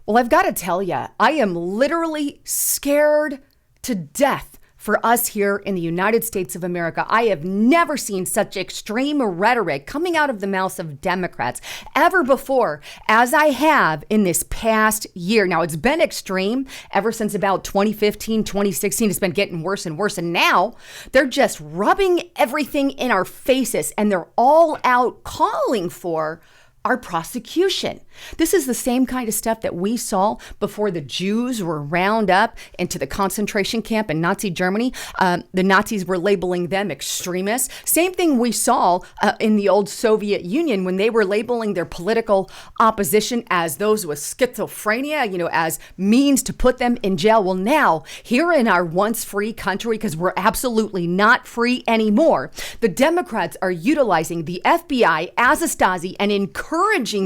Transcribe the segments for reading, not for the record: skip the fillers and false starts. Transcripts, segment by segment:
Well, I've got to tell you, I am literally scared to death for us here in the United States of America. I have never seen such extreme rhetoric coming out of the mouths of Democrats ever before as I have in this past year. Now, it's been extreme ever since about 2015, 2016. It's been getting worse and worse. And now they're just rubbing everything in our faces, and they're all out calling for our prosecution. This is the same kind of stuff that we saw before the Jews were round up into the concentration camp in Nazi Germany. The Nazis were labeling them extremists. Same thing we saw in the old Soviet Union when they were labeling their political opposition as those with schizophrenia, as means to put them in jail. Well, now, here in our once free country, because we're absolutely not free anymore, the Democrats are utilizing the FBI as a Stasi and encouraging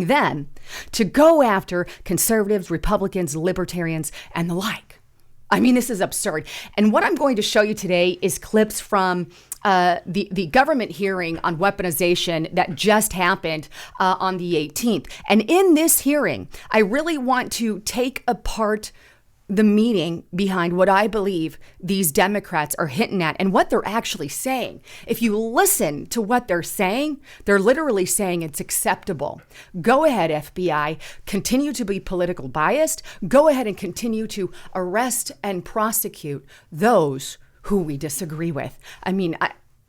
them to go after conservatives, Republicans, libertarians, and the like. I mean, this is absurd. And what I'm going to show you today is clips from the government hearing on weaponization that just happened on the 18th. And in this hearing, I really want to take apart the meaning behind what I believe these Democrats are hinting at and what they're actually saying. If you listen to what they're saying, they're literally saying it's acceptable. Go ahead, FBI, continue to be political biased. Go ahead and continue to arrest and prosecute those who we disagree with. I mean,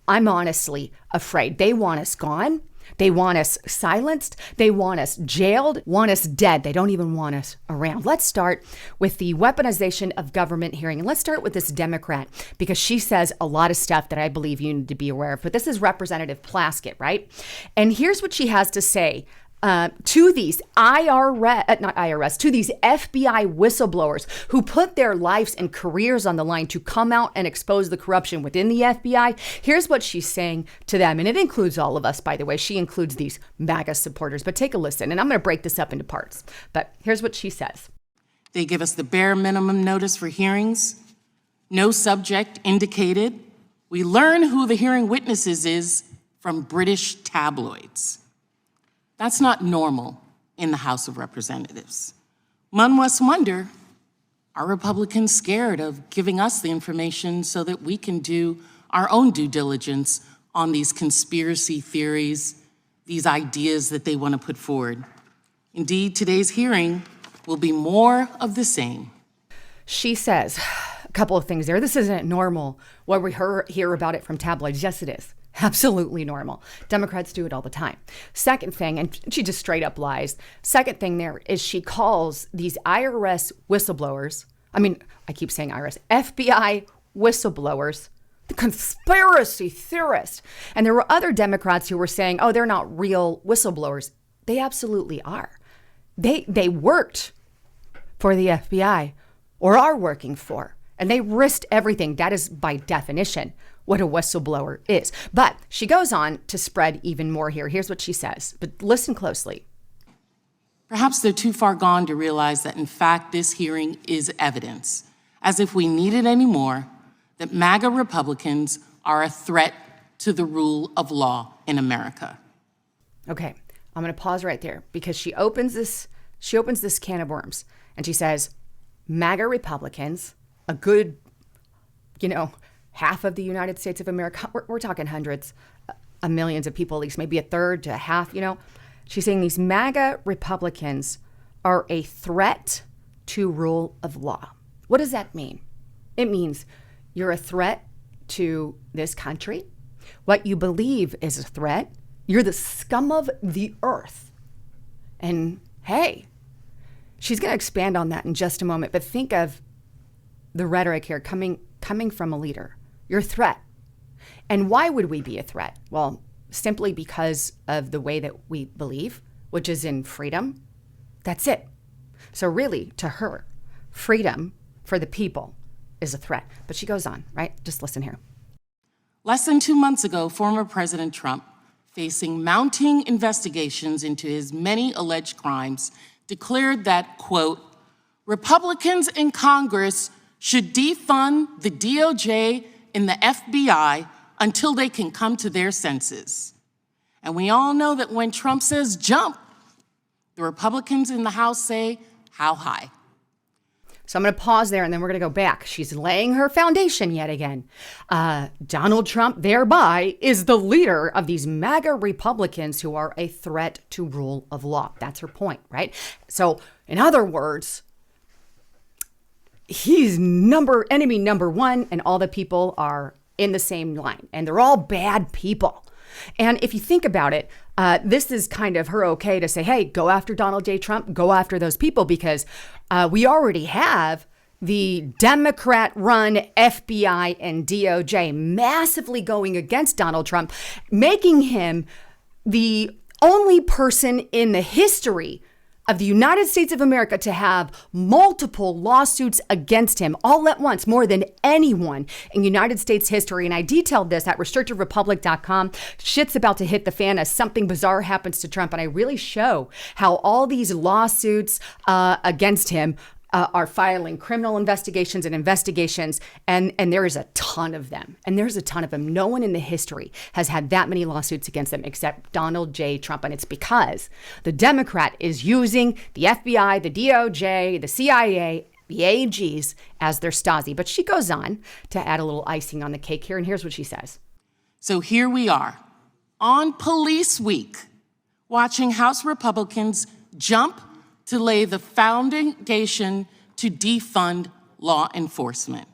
I'm honestly afraid. They want us gone. They want us silenced. They want us jailed, want us dead. They don't even want us around. Let's start with the weaponization of government hearing. And let's start with this Democrat, because she says a lot of stuff that I believe you need to be aware of. But this is Representative Plaskett, right? And here's what she has to say to these to these FBI whistleblowers who put their lives and careers on the line to come out and expose the corruption within the FBI. Here's what she's saying to them. And it includes all of us, by the way. She includes these MAGA supporters. But take a listen. And I'm going to break this up into parts. But here's what she says. They give us the bare minimum notice for hearings. No subject indicated. We learn who the hearing witnesses is from British tabloids. That's not normal in the House of Representatives. One must wonder, are Republicans scared of giving us the information so that we can do our own due diligence on these conspiracy theories, these ideas that they want to put forward? Indeed, today's hearing will be more of the same. She says a couple of things there. This isn't normal what we hear about it from tabloids. Yes, it is. Absolutely normal. Democrats do it all the time. Second thing, and she just straight up lies. Second thing there is she calls these IRS whistleblowers, I keep saying IRS, FBI whistleblowers, the conspiracy theorists. And there were other Democrats who were saying, oh, they're not real whistleblowers. They absolutely are. They worked for the FBI or are working for, and they risked everything. That is by definition what a whistleblower is. But she goes on to spread even more here. Here's what she says, but listen closely. Perhaps they're too far gone to realize that, in fact, this hearing is evidence, as if we needed any more, that MAGA Republicans are a threat to the rule of law in America. Okay, I'm going to pause right there because she opens this can of worms, and she says, MAGA Republicans, a good, half of the United States of America, we're talking hundreds of millions of people, at least maybe a third to a half, She's saying these MAGA Republicans are a threat to rule of law. What does that mean? It means you're a threat to this country. What you believe is a threat. You're the scum of the earth. And hey, she's going to expand on that in just a moment, but think of the rhetoric here coming from a leader. You're a threat. And why would we be a threat? Well, simply because of the way that we believe, which is in freedom. That's it. So really, to her, freedom for the people is a threat. But she goes on, right? Just listen here. Less than 2 months ago, former President Trump, facing mounting investigations into his many alleged crimes, declared that, quote, Republicans in Congress should defund the DOJ and the FBI until they can come to their senses. And we all know that when Trump says jump, the Republicans in the House say, How high? So I'm going to pause there and then we're going to go back. She's laying her foundation yet again. Donald Trump, thereby, is the leader of these MAGA Republicans who are a threat to rule of law. That's her point, right? So, in other words, he's enemy number one, and all the people are in the same line, and they're all bad people. And if you think about it, this is kind of her okay to say, hey, go after Donald J. Trump, go after those people, because we already have the Democrat-run FBI and DOJ massively going against Donald Trump, making him the only person in the history of the United States of America to have multiple lawsuits against him all at once, more than anyone in United States history. And I detailed this at restrictedrepublic.com. Shit's about to hit the fan as something bizarre happens to Trump. And I really show how all these lawsuits against him are filing criminal investigations, and there is a ton of them. And there's a ton of them. No one in the history has had that many lawsuits against them except Donald J. Trump. And it's because the Democrat is using the FBI, the DOJ, the CIA, the AGs as their Stasi. But she goes on to add a little icing on the cake here. And here's what she says. So here we are on Police Week, watching House Republicans jump to lay the foundation to defund law enforcement.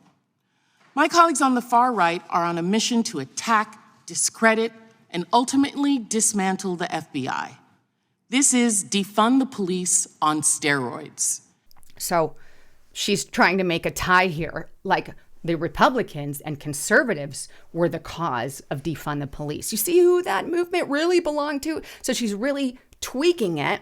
My colleagues on the far right are on a mission to attack, discredit, and ultimately dismantle the FBI. This is defund the police on steroids. So she's trying to make a tie here, like the Republicans and conservatives were the cause of defund the police. You see who that movement really belonged to? So she's really tweaking it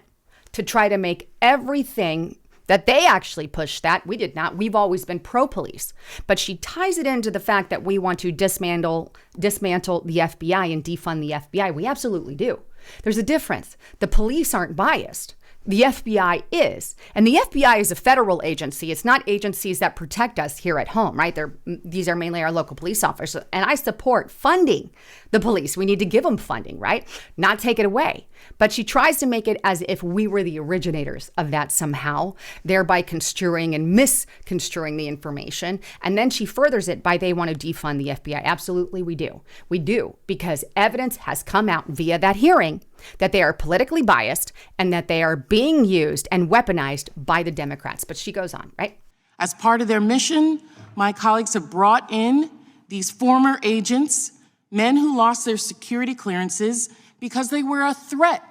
to try to make everything that they actually pushed that. We did not. We've always been pro-police. But she ties it into the fact that we want to dismantle the FBI and defund the FBI. We absolutely do. There's a difference. The police aren't biased. The FBI is. And the FBI is a federal agency. It's not agencies that protect us here at home, right? These are mainly our local police officers. And I support funding the police. We need to give them funding, right? Not take it away. But she tries to make it as if we were the originators of that somehow, thereby construing and misconstruing the information. And then she furthers it by they want to defund the FBI. Absolutely, we do. We do, because evidence has come out via that hearing that they are politically biased and that they are being used and weaponized by the Democrats. But she goes on, right? As part of their mission, my colleagues have brought in these former agents, men who lost their security clearances because they were a threat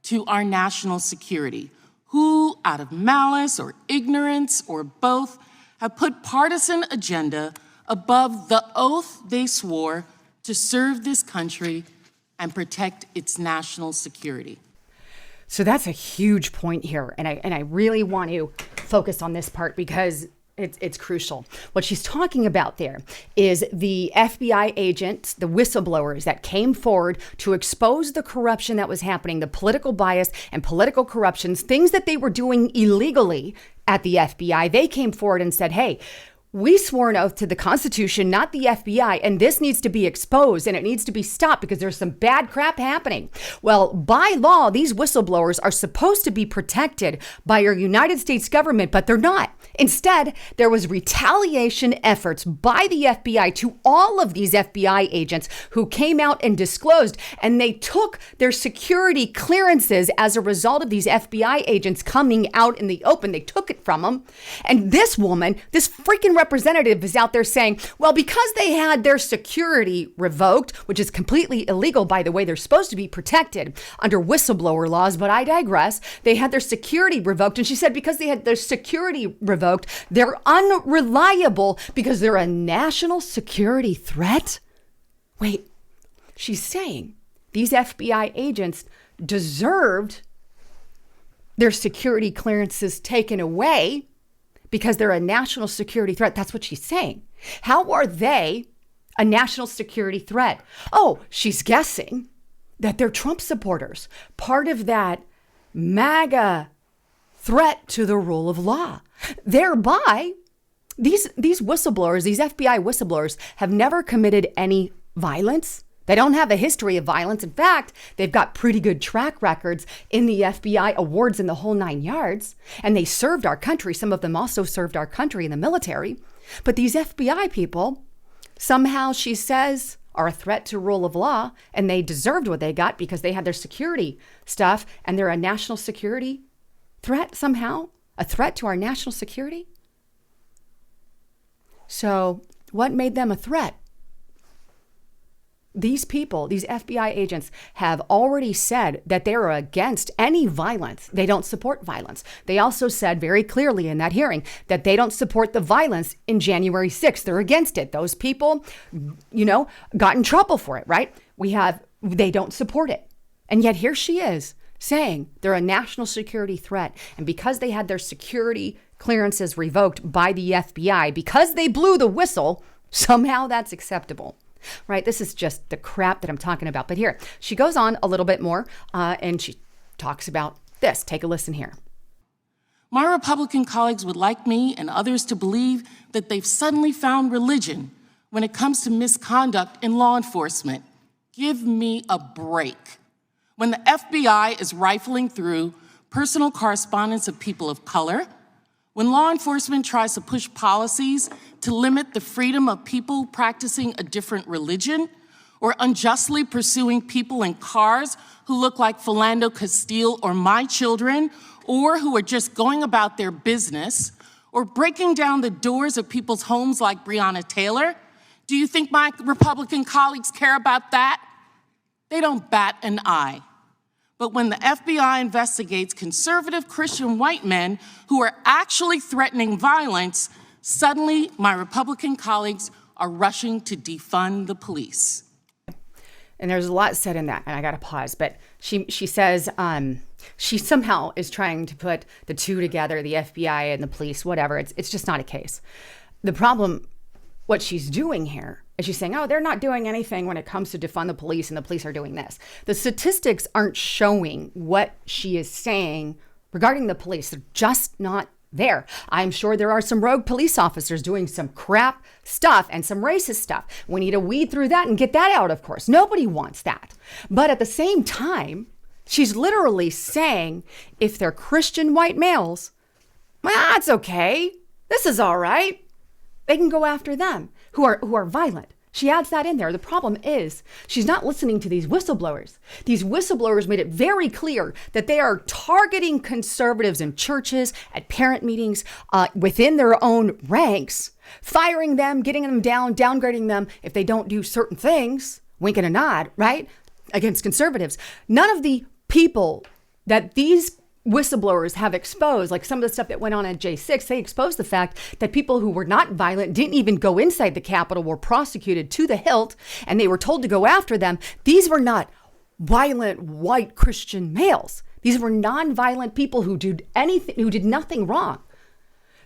to our national security, who, out of malice or ignorance or both, have put partisan agenda above the oath they swore to serve this country and protect its national security. So that's a huge point here. And I really want to focus on this part because it's crucial. What she's talking about there is the FBI agents, the whistleblowers that came forward to expose the corruption that was happening, the political bias and political corruptions, things that they were doing illegally at the FBI. They came forward and said, hey, we swore an oath to the Constitution, not the FBI, and this needs to be exposed and it needs to be stopped because there's some bad crap happening. Well, by law, these whistleblowers are supposed to be protected by our United States government, but they're not. Instead, there was retaliation efforts by the FBI to all of these FBI agents who came out and disclosed, and they took their security clearances as a result of these FBI agents coming out in the open. They took it from them. And this woman, this freaking representative is out there saying, well, because they had their security revoked, which is completely illegal, by the way, they're supposed to be protected under whistleblower laws, but I digress. They had their security revoked. And she said, because they had their security revoked, they're unreliable because they're a national security threat. Wait, she's saying these FBI agents deserved their security clearances taken away because they're a national security threat. That's what she's saying. How are they a national security threat? Oh, she's guessing that they're Trump supporters, part of that MAGA threat to the rule of law. Thereby, these whistleblowers, these FBI whistleblowers, have never committed any violence. They don't have a history of violence. In fact, they've got pretty good track records in the FBI awards in the whole 9 yards. And they served our country. Some of them also served our country in the military. But these FBI people, somehow she says, are a threat to rule of law, and they deserved what they got because they had their security stuff, and they're a national security threat somehow, a threat to our national security. So what made them a threat? These people, these FBI agents, have already said that they are against any violence. They don't support violence. They also said very clearly in that hearing that they don't support the violence in January 6th. They're against it. Those people, got in trouble for it, right? They don't support it. And yet here she is saying they're a national security threat. And because they had their security clearances revoked by the FBI, because they blew the whistle, somehow that's acceptable. Right? This is just the crap that I'm talking about. But here, she goes on a little bit more and she talks about this. Take a listen here. My Republican colleagues would like me and others to believe that they've suddenly found religion when it comes to misconduct in law enforcement. Give me a break. When the FBI is rifling through personal correspondence of people of color, when law enforcement tries to push policies to limit the freedom of people practicing a different religion, or unjustly pursuing people in cars who look like Philando Castile or my children, or who are just going about their business, or breaking down the doors of people's homes like Breonna Taylor, do you think my Republican colleagues care about that? They don't bat an eye. But when the FBI investigates conservative Christian white men who are actually threatening violence, suddenly my Republican colleagues are rushing to defund the police. And there's a lot said in that, and I got to pause. But she says she somehow is trying to put the two together, the FBI and the police, whatever. It's just not a case. The problem, what she's doing here, is she's saying, oh, they're not doing anything when it comes to defund the police, and the police are doing this. The statistics aren't showing what she is saying regarding the police. They're just not there. I'm sure there are some rogue police officers doing some crap stuff and some racist stuff. We need to weed through that and get that out, of course. Nobody wants that. But at the same time, she's literally saying if they're Christian white males, well, it's okay. This is all right. They can go after them who are violent. She adds that in there. The problem is she's not listening to these whistleblowers. These whistleblowers made it very clear that they are targeting conservatives in churches, at parent meetings, within their own ranks, firing them, getting them down, downgrading them if they don't do certain things, wink and a nod, right, against conservatives. None of the people that these whistleblowers have exposed, like some of the stuff that went on at J6, they exposed the fact that people who were not violent, didn't even go inside the Capitol, were prosecuted to the hilt, and they were told to go after them. These were not violent white Christian males. These were non-violent people who did nothing wrong.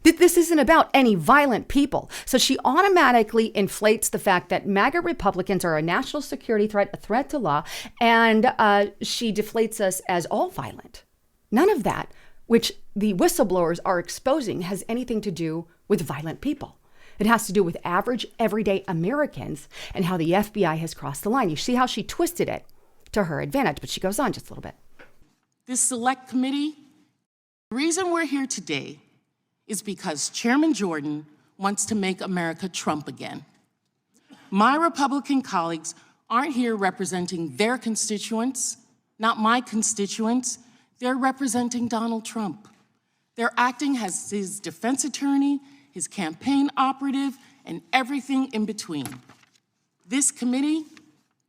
This isn't about any violent people. So she automatically inflates the fact that MAGA Republicans are a national security threat, a threat to law, and she deflates us as all violent. None of that, which the whistleblowers are exposing, has anything to do with violent people. It has to do with average, everyday Americans and how the FBI has crossed the line. You see how she twisted it to her advantage, but she goes on just a little bit. This select committee, the reason we're here today is because Chairman Jordan wants to make America Trump again. My Republican colleagues aren't here representing their constituents, not my constituents. They're representing Donald Trump. They're acting as his defense attorney, his campaign operative, and everything in between. This committee,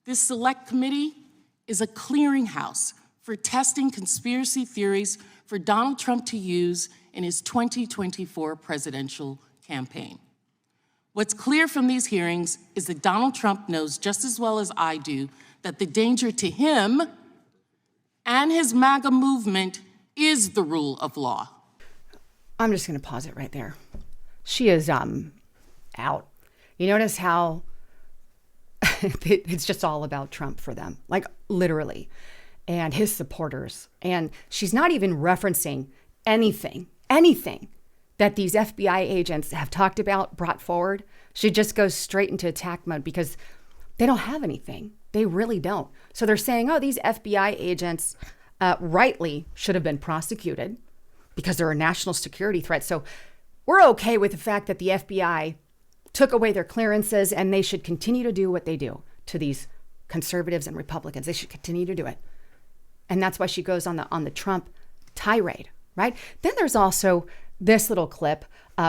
this select committee, is a clearinghouse for testing conspiracy theories for Donald Trump to use in his 2024 presidential campaign. What's clear from these hearings is that Donald Trump knows just as well as I do that the danger to him and his MAGA movement is the rule of law. I'm just going to pause it right there. She is out. You notice how it's just all about Trump for them, like literally, and his supporters. And she's not even referencing anything that these FBI agents have talked about, brought forward. She just goes straight into attack mode because They don't have anything. They really don't. So they're saying, oh, these FBI agents rightly should have been prosecuted because they're a national security threat. So we're okay with the fact that the FBI took away their clearances and they should continue to do what they do to these conservatives and Republicans. They should continue to do it. And that's why she goes on the Trump tirade, right? Then there's also this little clip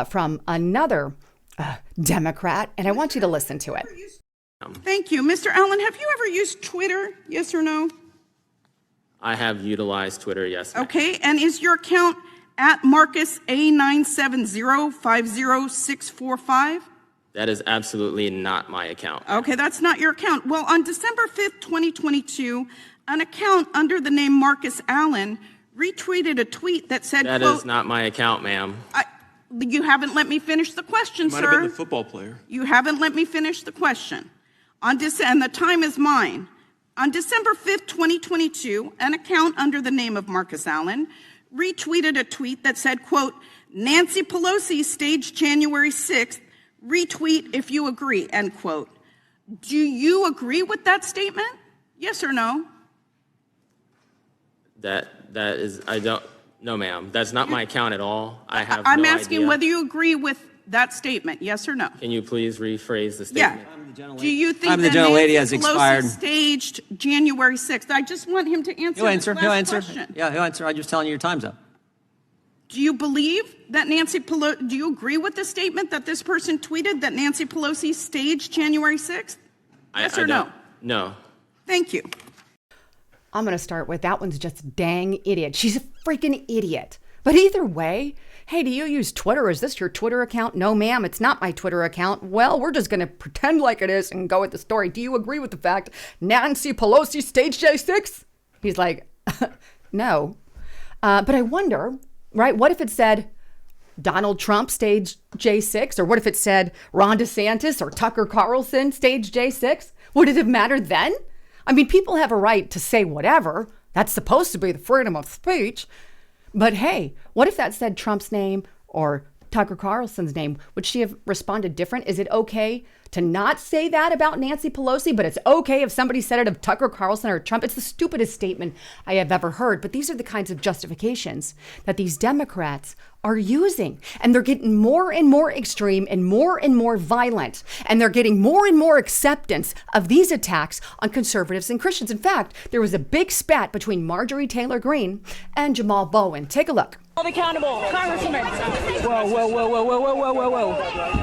from another Democrat, and I want you to listen to it. Thank you. Mr. Allen, have you ever used Twitter, yes or no? I have utilized Twitter, yes. Okay, and is your account at Marcus A970-50645? That is absolutely not my account. Okay, that's not your account. Well, on December 5th, 2022, an account under the name Marcus Allen retweeted a tweet that said, That quote, is not my account, ma'am. You haven't let me finish the question, sir. Might have been the football player. You haven't let me finish the question. And the time is mine. On December 5th, 2022, an account under the name of Marcus Allen retweeted a tweet that said, quote, Nancy Pelosi staged January 6th, retweet if you agree, end quote. Do you agree with that statement? Yes or no? That is, I don't, no, ma'am. That's not my account at all. I'm asking whether you agree with that statement, yes or no? Can you please rephrase the statement? Yeah. Do you think I'm the that gentlelady Nancy has Pelosi expired. staged January 6th? I just want him to answer He'll answer. this He'll last answer. question. Yeah, he'll answer. I'm just telling you your time's up. Do you believe that Nancy Pelosi, do you agree with the statement that this person tweeted that Nancy Pelosi staged January 6th? Yes or no? No. Thank you. I'm going to start with that one's just dang idiot. She's a freaking idiot. But either way, hey, do you use Twitter? Is this your Twitter account? No, ma'am, it's not my Twitter account. Well, we're just going to pretend like it is and go with the story. Do you agree with the fact Nancy Pelosi staged J6? He's like, no. But I wonder, right, what if it said Donald Trump staged J6? Or what if it said Ron DeSantis or Tucker Carlson staged J6? Would it have mattered then? I mean, people have a right to say whatever. That's supposed to be the freedom of speech. But hey, what if that said Trump's name or Tucker Carlson's name? Would she have responded different? Is it okay to not say that about Nancy Pelosi, but it's okay if somebody said it of Tucker Carlson or Trump? It's the stupidest statement I have ever heard. But these are the kinds of justifications that these Democrats are using. And they're getting more and more extreme and more violent. And they're getting more and more acceptance of these attacks on conservatives and Christians. In fact, there was a big spat between Marjorie Taylor Greene and Jamal Bowen. Take a look. Hold accountable, Congressman. Whoa.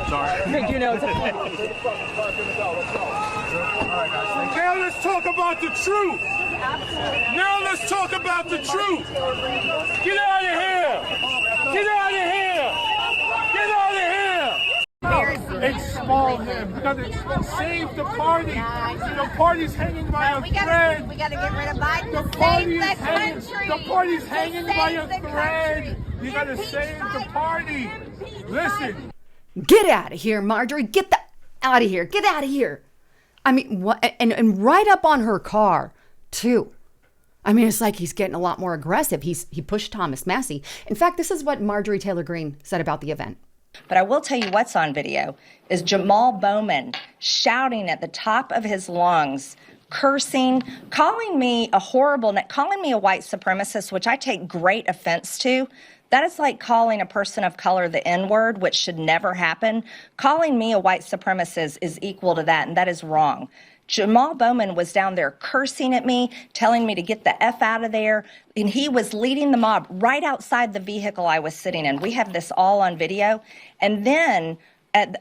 Sorry. Nick, you know. Now let's talk about the truth. Now let's talk about the truth. Get out of here. Get out of here. Get out of here. Expel him. We gotta save the party. The party's hanging by a thread. We gotta get rid of Biden. The party's hanging by a thread. You gotta save the party. Listen. Get out of here, Marjorie. Get out of here. Get out of here. I mean, what? And right up on her car, too. I mean, it's like he's getting a lot more aggressive. He pushed Thomas Massey. In fact, this is what Marjorie Taylor Greene said about the event. But I will tell you what's on video is Jamal Bowman shouting at the top of his lungs, cursing, calling me a calling me a white supremacist, which I take great offense to. That is like calling a person of color the N-word, which should never happen. Calling me a white supremacist is equal to that, and that is wrong. Jamal Bowman was down there cursing at me, telling me to get the F out of there, and he was leading the mob right outside the vehicle I was sitting in. We have this all on video. And then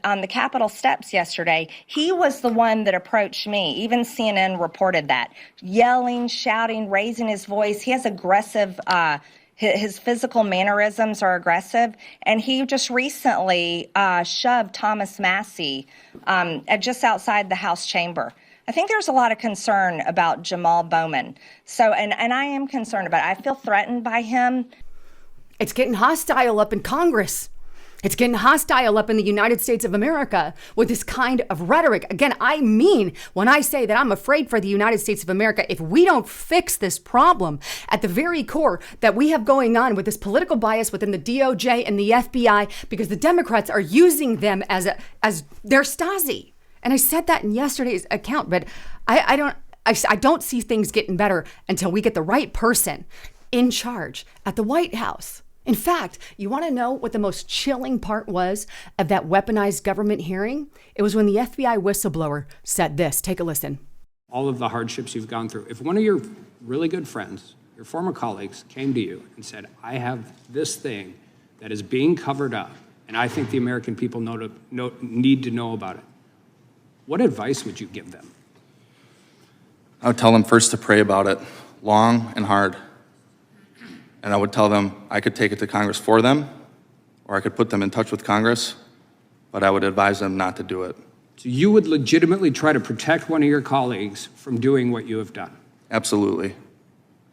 on the Capitol steps yesterday, he was the one that approached me. Even CNN reported that. Yelling, shouting, raising his voice. He has aggressive, his physical mannerisms are aggressive. And he just recently shoved Thomas Massey just outside the House chamber. I think there's a lot of concern about Jamal Bowman. So, and I am concerned about it. I feel threatened by him. It's getting hostile up in Congress. It's getting hostile up in the United States of America with this kind of rhetoric. Again, I mean when I say that I'm afraid for the United States of America if we don't fix this problem at the very core that we have going on with this political bias within the DOJ and the FBI, because the Democrats are using them as their Stasi. And I said that in yesterday's account, but I don't see things getting better until we get the right person in charge at the White House. In fact, you want to know what the most chilling part was of that weaponized government hearing? It was when the FBI whistleblower said this. Take a listen. All of the hardships you've gone through. If one of your really good friends, your former colleagues, came to you and said, I have this thing that is being covered up, and I think the American people need to know about it, what advice would you give them? I would tell them first to pray about it, long and hard. And I would tell them I could take it to Congress for them, or I could put them in touch with Congress, but I would advise them not to do it. So you would legitimately try to protect one of your colleagues from doing what you have done? Absolutely.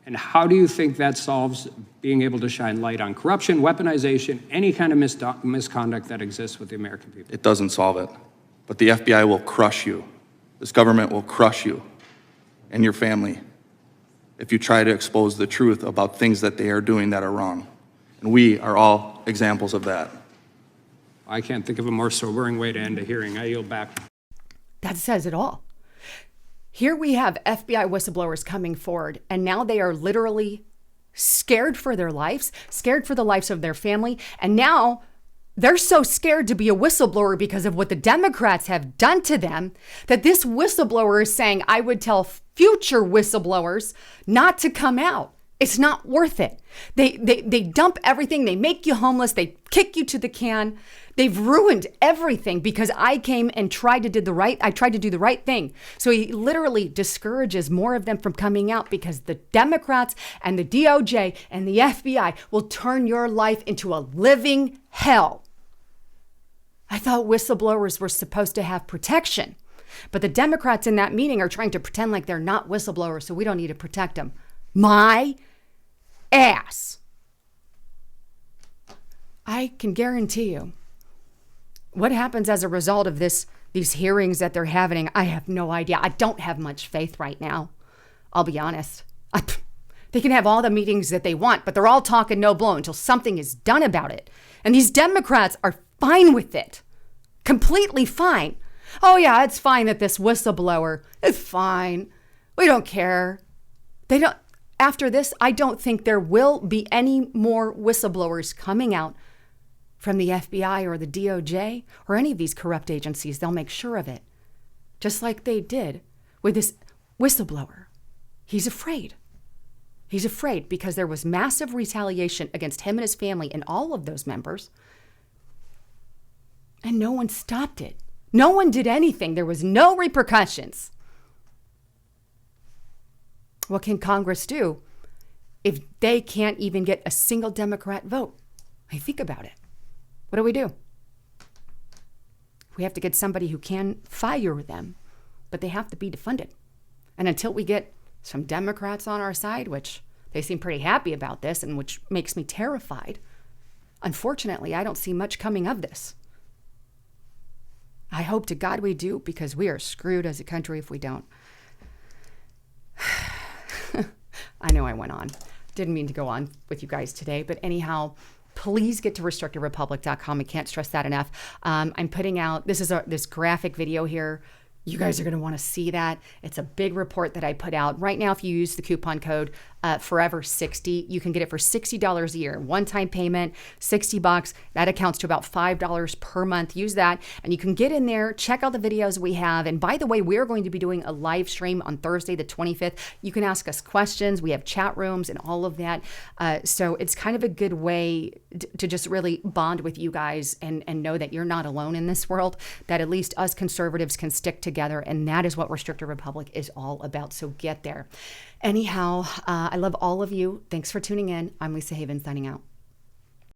And how do you think that solves being able to shine light on corruption, weaponization, any kind of misconduct that exists with the American people? It doesn't solve it. But the FBI will crush you. This government will crush you and your family if you try to expose the truth about things that they are doing that are wrong. And we are all examples of that. I can't think of a more sobering way to end a hearing. I yield back. That says it all. Here we have FBI whistleblowers coming forward, and now they are literally scared for their lives, scared for the lives of their family, and now they're so scared to be a whistleblower because of what the Democrats have done to them that this whistleblower is saying, I would tell future whistleblowers not to come out. It's not worth it. They dump everything. They make you homeless. They kick you to the can. They've ruined everything because I came and tried to do the right thing. So he literally discourages more of them from coming out because the Democrats and the DOJ and the FBI will turn your life into a living hell. I thought whistleblowers were supposed to have protection, but the Democrats in that meeting are trying to pretend like they're not whistleblowers, so we don't need to protect them. My ass. I can guarantee you what happens as a result of these hearings that they're having. I have no idea. I don't have much faith right now. I'll be honest. They can have all the meetings that they want, but they're all talk and no blow until something is done about it. And these Democrats are fine with it. Completely fine. Oh yeah, it's fine that this whistleblower is fine. We don't care. After this, I don't think there will be any more whistleblowers coming out from the FBI or the DOJ or any of these corrupt agencies. They'll make sure of it. Just like they did with this whistleblower. He's afraid. He's afraid because there was massive retaliation against him and his family and all of those members. And no one stopped it. No one did anything. There was no repercussions. What can Congress do if they can't even get a single Democrat vote? I think about it. What do we do? We have to get somebody who can fire them, but they have to be defunded. And until we get some Democrats on our side, which they seem pretty happy about this and which makes me terrified, unfortunately, I don't see much coming of this. I hope to God we do, because we are screwed as a country if we don't. I know I went on. Didn't mean to go on with you guys today, but anyhow, please get to restrictedrepublic.com. I can't stress that enough. I'm putting out, this graphic video here. You guys are going to want to see that. It's a big report that I put out. Right now, if you use the coupon code Forever60, you can get it for $60 a year. One-time payment, $60. That accounts to about $5 per month. Use that, and you can get in there, check out the videos we have. And by the way, we're going to be doing a live stream on Thursday, the 25th. You can ask us questions. We have chat rooms and all of that. So it's kind of a good way to just really bond with you guys and know that you're not alone in this world, that at least us conservatives can stick together, and that is what Restricted Republic is all about. So get there. Anyhow, I love all of you. Thanks for tuning in. I'm Lisa Haven, signing out.